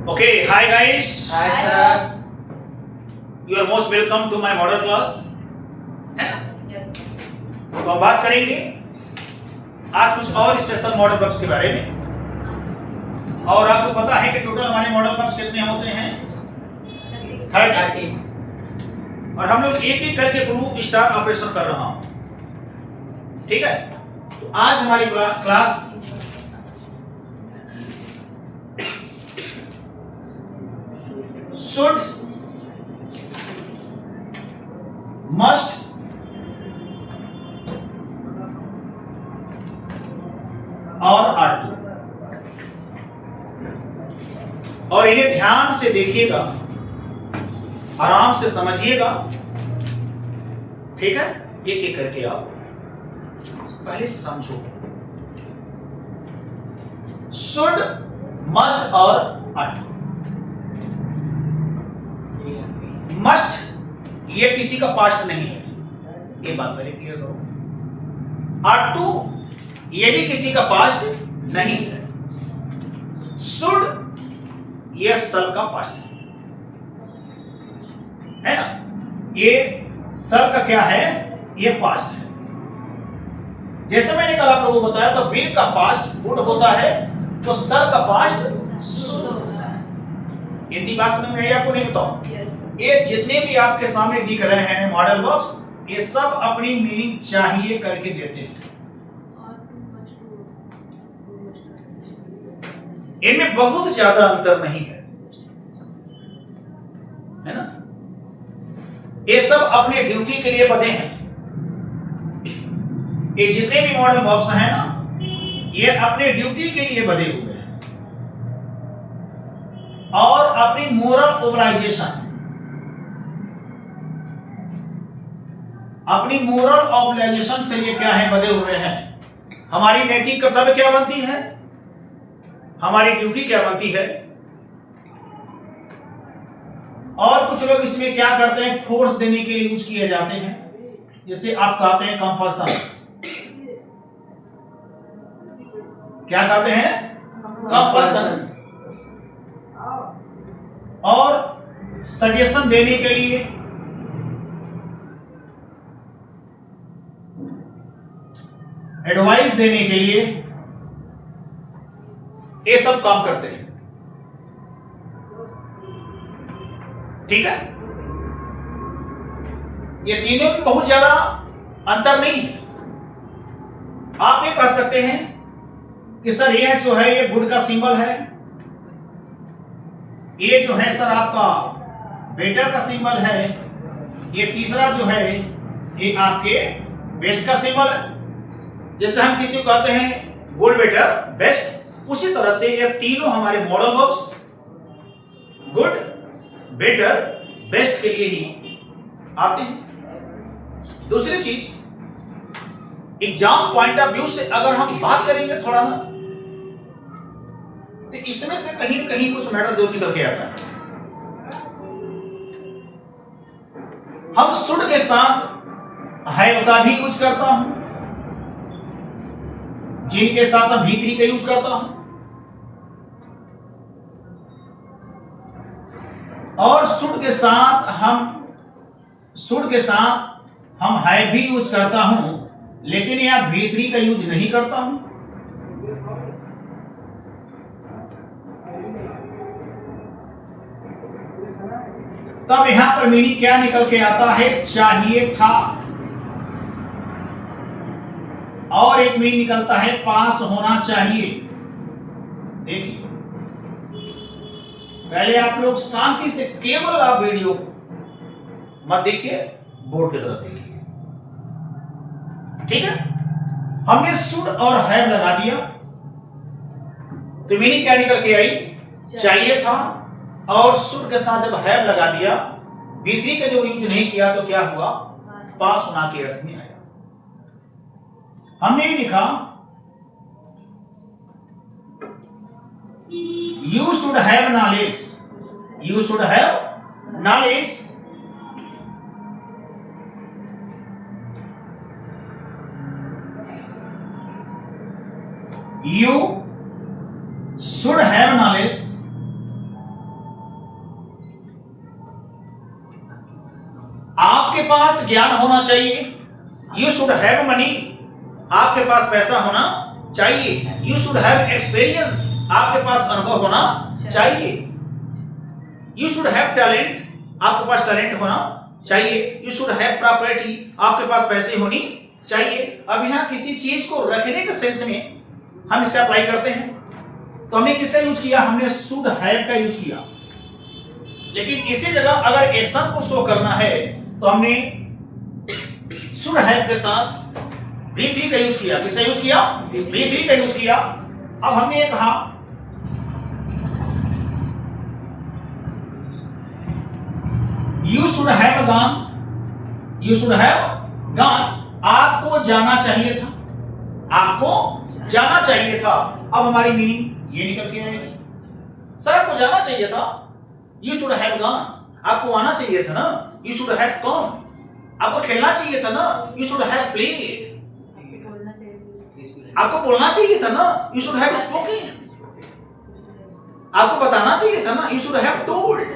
Okay, hi guys. Hi sir. You are most welcome to my model class. है ना? तो हम बात करेंगे आज कुछ और स्पेशल मॉडल वर्ब्स के बारे में। और आपको पता है कि टोटल हमारे मॉडल वर्ब्स कितने होते हैं? 30। और हम लोग एक एक करके ब्लू स्टार ऑपरेशन कर रहा हूं, ठीक है? तो आज हमारी क्लास should, must, और are to। और इन्हें ध्यान से देखिएगा, आराम से समझिएगा, ठीक है? एक एक करके आप पहले समझो। should, must और are to। मस्ट ये किसी का पास्ट नहीं है, ये बात पहले क्लियर करो। आर टू ये भी किसी का पास्ट नहीं है। शुड ये सल का पास्ट है ना? ये सल का क्या है? ये पास्ट है। जैसे मैंने कल आप लोगों को बताया था, विल का पास्ट वुड होता है, तो सल का पास्ट शुड होता है। हिंदी बात समझ में आई आपको? नहीं बताओ। ये जितने भी आपके सामने दिख रहे हैं मॉडल वर्ब्स, ये सब अपनी मीनिंग चाहिए करके देते हैं। इनमें बहुत ज्यादा अंतर नहीं है ना? ये सब अपने ड्यूटी के लिए बधे हैं। ये जितने भी मॉडल वर्ब्स हैं ना, ये अपने ड्यूटी के लिए बधे हुए हैं और अपनी मोरल ओब्लाइजेशन, अपनी मोरल ऑब्लिगेशन से ये क्या है? बधे हुए हैं। हमारी नैतिक कर्तव्य क्या बनती है? हमारी ड्यूटी क्या बनती है? और कुछ लोग इसमें क्या करते हैं? फोर्स देने के लिए यूज किए जाते हैं, जैसे आप कहते हैं कंपल्सन। क्या कहते हैं? कंपल्सन। और सजेशन देने के लिए एडवाइस देने के लिए ये सब काम करते हैं, ठीक है? ये तीनों में बहुत ज्यादा अंतर नहीं है। आप ये कह सकते हैं कि सर ये जो है ये गुड का सिंबल है, ये जो है सर आपका बेटर का सिंबल है, ये तीसरा जो है ये आपके बेस्ट का सिंबल है। जैसे हम किसी को कहते हैं गुड, बेटर, बेस्ट, उसी तरह से ये तीनों हमारे modal verbs good, better, best के लिए ही आते हैं। दूसरी चीज, एग्जाम पॉइंट ऑफ व्यू से अगर हम बात करेंगे थोड़ा ना, तो इसमें से कहीं कहीं कुछ मैटर जरूर निकल के आता है। हम शुड के साथ हैव का भी यूज करता हूं, जिनके साथ हम भी3 का यूज करता हूं, और शुड के साथ हम हैव भी यूज करता हूं, लेकिन यहां भी3 का यूज नहीं करता हूं। तब यहां पर मीनिंग क्या निकल के आता है? चाहिए था। और एक मीनिंग निकलता है पास होना चाहिए। देखिए, पहले आप लोग शांति से केवल आप वीडियो मत देखिए, बोर्ड की तरफ देखिए, ठीक है? हमने शुड और हैव लगा दिया, तो मीनिंग क्या निकल के आई? चाहिए था। और शुड के साथ जब हैव लगा दिया, भी3 का जो यूज नहीं किया, तो क्या हुआ? पास होना के अर्थ में आया। हमने ये लिखा you should have knowledge, you should have knowledge. You should have knowledge पास ज्ञान होना चाहिए, यू शुड हैव मनी, आपके पास पैसा होना चाहिए। यू शुड हैव एक्सपीरियंस, आपके पास अनुभव होना चाहिए। यू शुड हैव टैलेंट, आपके पास टैलेंट होना चाहिए। यू शुड हैव प्रॉपर्टी, आपके पास पैसे होनी चाहिए। अब यहाँ किसी चीज को रखने के सेंस में हम इसे अप्लाई करते हैं, तो हमने किसका यूज किया? हमने शुड हैव का यूज किया। लेकिन इसी जगह अगर एक्शन को शो करना है तो हमने शुड हैव के साथ V3 का यूज किया। किसका यूज किया? V3 का यूज किया। अब हमने ये कहा you should have gone, you should have gone, आपको जाना चाहिए था, आपको जाना चाहिए था। अब हमारी मीनिंग ये निकल के आएगी, सर आपको जाना चाहिए था, यू शुड हैव गॉन, आपको आना चाहिए था ना, यू शुड हैव कम, आपको खेलना चाहिए था ना, यू शुड हैव प्लेड, आपको बोलना चाहिए था ना, यू शुड हैव स्पोकन, आपको बताना चाहिए था ना, यू शुड हैव टोल्ड।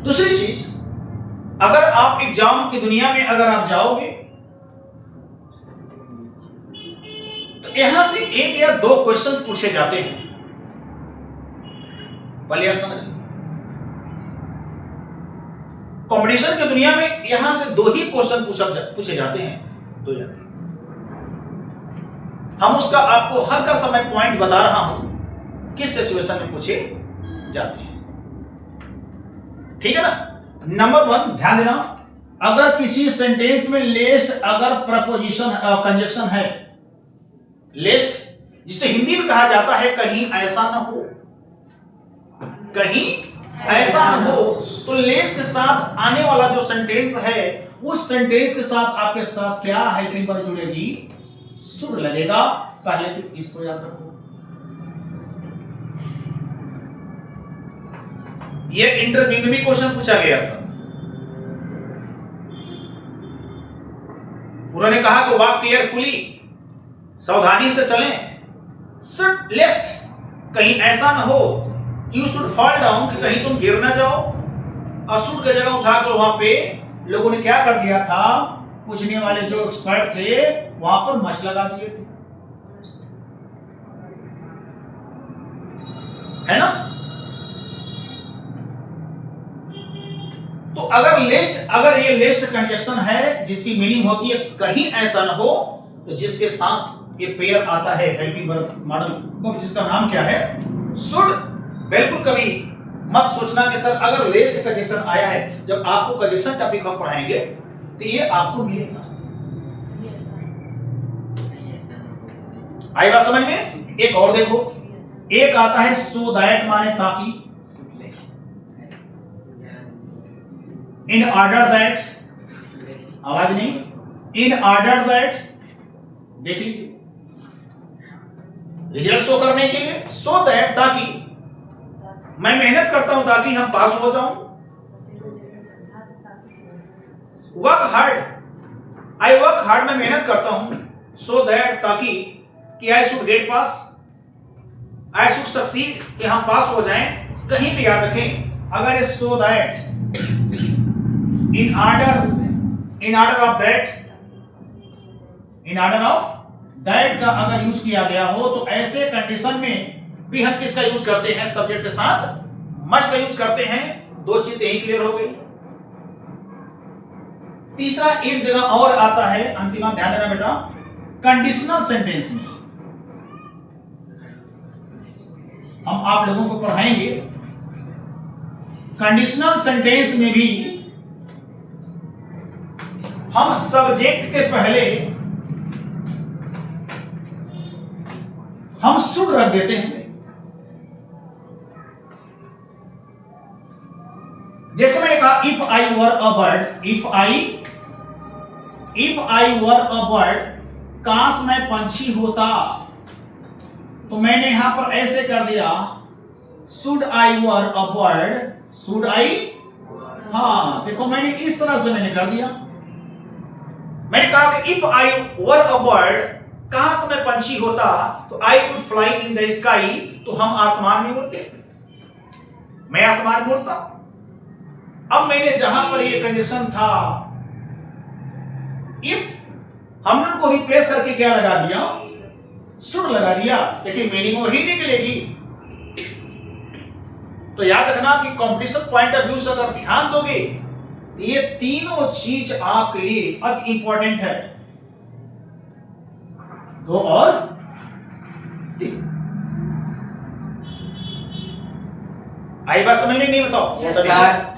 दूसरी चीज, अगर आप एग्जाम की दुनिया में अगर आप जाओगे तो यहां से एक या दो क्वेश्चन पूछे जाते हैं। पहले आप समझ, कॉम्पिटिशन की दुनिया में यहां से दो ही क्वेश्चन पूछे जाते हैं, दो जाते हैं। हम उसका आपको हर का समय पॉइंट बता रहा हूं किस सिचुएशन में पूछे जाते हैं, ठीक है ना। नंबर 1 ध्यान देना, अगर किसी सेंटेंस में लेस्ट अगर प्रपोजिशन कंजक्शन है, लेस्ट जिसे हिंदी में कहा जाता है कहीं ऐसा न हो, कहीं ऐसा न हो, तो लेस्ट के साथ आने वाला जो सेंटेंस है उस सेंटेंस के साथ आपके साथ क्या हेल्पिंग वर्ब जुड़ेगी? शुड लगेगा। पहले तो इसको याद रखो। ये इंटरव्यू में भी क्वेश्चन पूछा गया था, उन्होंने कहा कि वॉक केयरफुली, सावधानी से चलें, शुड लेस्ट कहीं ऐसा ना हो, यू शुड फॉल डाउन कि कहीं तुम गिर ना जाओ। अशुड की जगह उठाकर वहां पे लोगों ने क्या कर दिया था, पूछने वाले जो एक्सपर्ट थे वहां पर मच लगा दिए थे, है ना। तो अगर ये लिस्ट कंजक्शन है जिसकी मीनिंग होती है कहीं ऐसा ना हो, तो जिसके साथ ये पेयर आता है हेल्पिंग वर्ब मॉडल, जिसका नाम क्या है? शुड। बिल्कुल कभी मत सोचना कि सर अगर लिस्ट कंजक्शन आया है, जब आपको कंजक्शन टॉपिक हम पढ़ाएंगे तो ये आपको मिलेगा। आई बात समझ में? एक और देखो, एक आता है सो दैट माने ताकि, इन ऑर्डर दैट, आवाज नहीं, इन ऑर्डर दैट, देख लीजिए, रिजल्ट शो करने के लिए, सो दैट ताकि, मैं मेहनत करता हूं ताकि हम पास हो जाऊं, work hard, I work hard, मैं मेहनत करता हूं, सो दैट ताकि, कि I should get pass, I should succeed, कि हम पास हो जाएं। कहीं भी याद रखें, अगर so that, in order of that का अगर यूज किया गया हो तो ऐसे कंडीशन में भी हम किसका यूज करते हैं? सब्जेक्ट के साथ मस्ट का यूज करते हैं। दो चीजें यही क्लियर हो गई। तीसरा एक जगह और आता है, अंतिम ध्यान देना बेटा, कंडीशनल सेंटेंस में हम आप लोगों को पढ़ाएंगे। कंडीशनल सेंटेंस में भी हम सब्जेक्ट के पहले हम शुड रख देते हैं। जैसे मैंने कहा if I were a bird, if I were a bird, काश मैं पंछी होता, तो मैंने यहां पर ऐसे कर दिया should I were a bird, should I, हाँ देखो मैंने इस तरह से मैंने कर दिया। मैंने कहा कि if I were a bird, काश मैं पंछी होता, तो I would fly in the sky, तो हम आसमान में उड़ते। मैं आसमान मोड़ता। अब मैंने जहां पर ये कंजेशन था, इफ हमने उनको रिप्लेस करके क्या लगा दिया, शुड लगा दिया, लेकिन मीनिंग वही निकलेगी। तो याद रखना कि कॉम्पिटिशन पॉइंट ऑफ व्यू से अगर ध्यान दोगे, ये तीनों चीज आपके लिए अति इंपॉर्टेंट है। दो और तीन। आई बात समझ में नहीं? बताओ। Yes sir.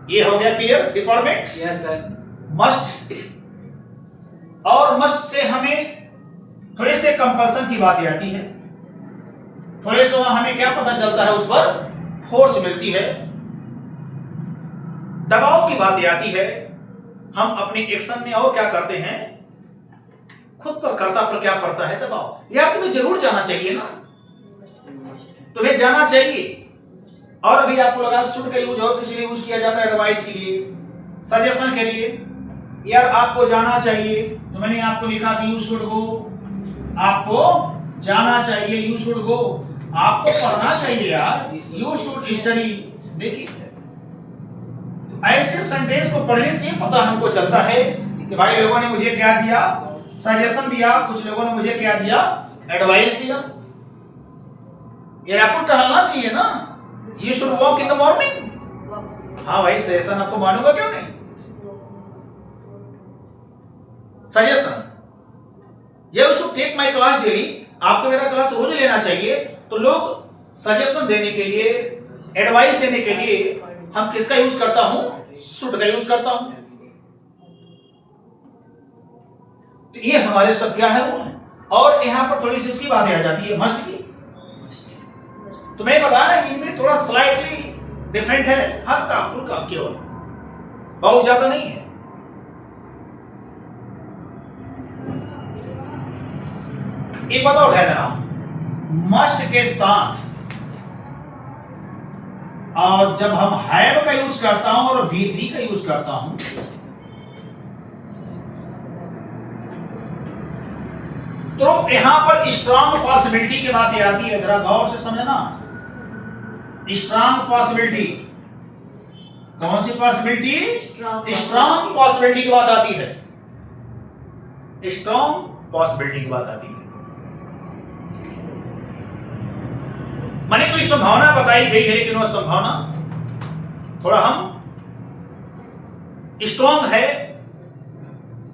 ये हो गया clear department. Yes sir. Must, और मस्ट से हमें थोड़े से कंपल्सन की बात आती है, थोड़े से हमें क्या पता चलता है, उस पर फोर्स मिलती है। दबाव की बात आती है, हम अपने एक्शन में और क्या करते हैं, खुद पर कर्ता पर क्या पड़ता है दबाव। यार तुम्हें जरूर जाना चाहिए ना, तुम्हें जाना चाहिए। और अभी आपको लगा शुड का यूज और किसी लिए यूज किया जाता है, एडवाइस के लिए, सजेशन के लिए। यार आपको जाना चाहिए, तो मैंने आपको लिखा कि यू शुड गो, आपको जाना चाहिए, यू शुड गो, आपको पढ़ना चाहिए यार, यू शुड स्टडी। देखिए ऐसे सेंटेंस को पढ़ने से पता हमको चलता है कि भाई लोगों ने मुझे क्या दिया, सजेशन दिया, कुछ लोगों ने मुझे क्या दिया, एडवाइस दिया। ये आपको टहलना चाहिए ना, you should walk in the morning. हाँ भाई सजेशन आपको मानूंगा क्यों नहीं। Suggestion, you should take my class daily, आपको मेरा क्लास रोज लेना चाहिए। तो लोग सजेशन देने के लिए, एडवाइस देने के लिए हम किसका यूज करता हूं, शुड का यूज करता हूं। तो ये हमारे सब क्या है, रूल है। और यहां पर थोड़ी सी इसकी बातें आ जाती है मस्ट की। तो मैं बता रहा हूं इनमें थोड़ा स्लाइटली डिफरेंट है, हल्का फुल्का केवल, बहुत ज्यादा नहीं है। एक बात और ध्यान देना, मस्ट के साथ और जब हम हैव का यूज करता हूं और V3 का यूज करता हूं, तो यहां पर स्ट्रांग पॉसिबिलिटी की बात आती है। जरा गौर से समझना, स्ट्रांग पॉसिबिलिटी, कौन सी पॉसिबिलिटी, स्ट्रांग पॉसिबिलिटी की बात आती है, स्ट्रांग पॉसिबिलिटी की बात आती है। माने कोई संभावना बताई गई है, लेकिन वह संभावना थोड़ा हम स्ट्रांग है,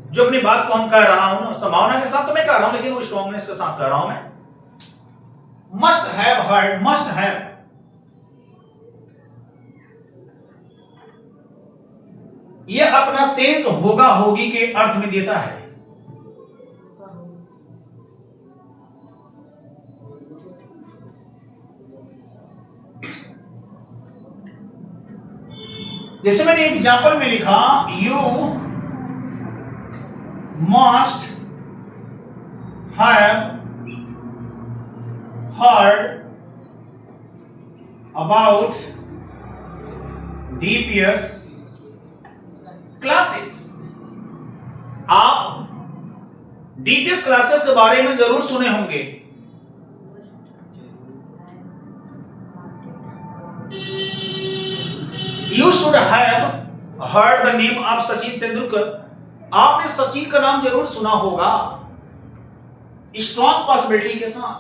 जो अपनी बात को हम कह रहा हूं ना, संभावना के साथ तो मैं कह रहा हूं, लेकिन वो स्ट्रांगनेस के साथ कह रहा हूं मैं। Must have heard, must have, ये अपना सेंस होगा होगी के अर्थ में देता है। जैसे मैंने एग्जाम्पल में लिखा, you must have heard about DPS classes. आप DPS क्लासेस के बारे में जरूर सुने होंगे। You should have heard the name of Sachin Tendulkar. आपने सचिन का नाम जरूर सुना होगा, स्ट्रॉन्ग पॉसिबिलिटी के साथ।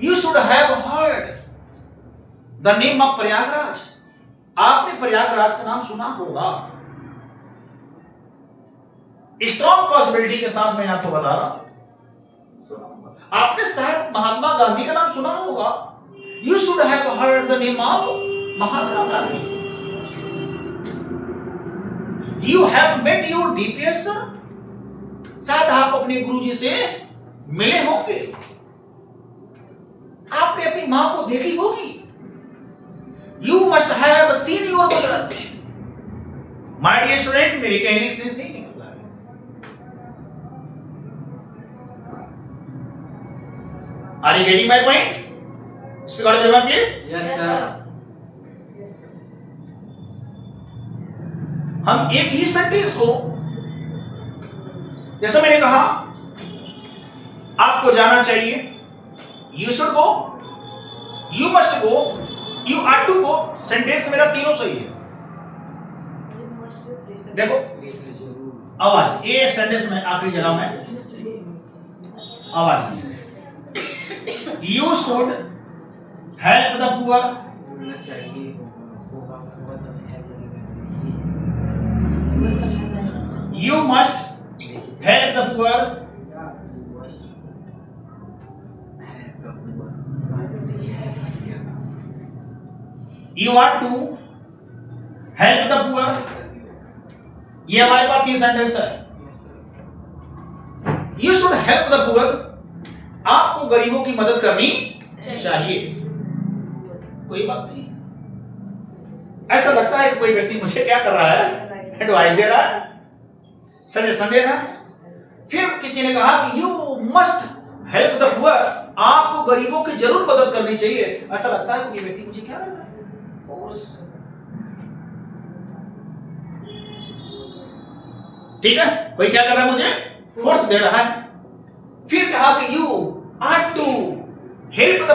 You should have heard the name of Prayagraj. आपने प्रयागराज का नाम सुना होगा, स्ट्रॉन्ग पॉसिबिलिटी के साथ मैं आपको बता रहा हूं। आपने शायद महात्मा गांधी का नाम सुना होगा, You should have heard the name of Mahatma Gandhi. You have met your DPS sir? शायद आप अपने गुरुजी से मिले होंगे, आपने अपनी मां को देखी होगी। You must have seen your mother. My dear student, मेरे कहने से सही निकला है। Are you getting my point? Speak out everyone please. Yes sir. हम एक ही सेंटेंस को, जैसे मैंने कहा आपको जाना चाहिए, you should go, you must go, you are to go, sentence मेरा तीनों सही है। देखो आवाज, ये एक सेंटेंस में आखिरी जगह में आवाज दी। You should help the poor, you must help the poor, you are to help the poor. ये हमारे पास 3 सेंटेंस है। You should help the poor, आपको गरीबों की मदद करनी चाहिए। कोई बात नहीं, ऐसा लगता है कि कोई व्यक्ति मुझे क्या कर रहा है, एडवाइस दे रहा है, सजेशन दे रहा है। फिर किसी ने कहा कि you must help the poor, आपको गरीबों की जरूर मदद करनी चाहिए। ऐसा लगता है कि कोई व्यक्ति मुझे क्या कर रहा है, ठीक है, कोई क्या कर रहा है, मुझे फोर्स दे रहा है। फिर कहा कि you are to help the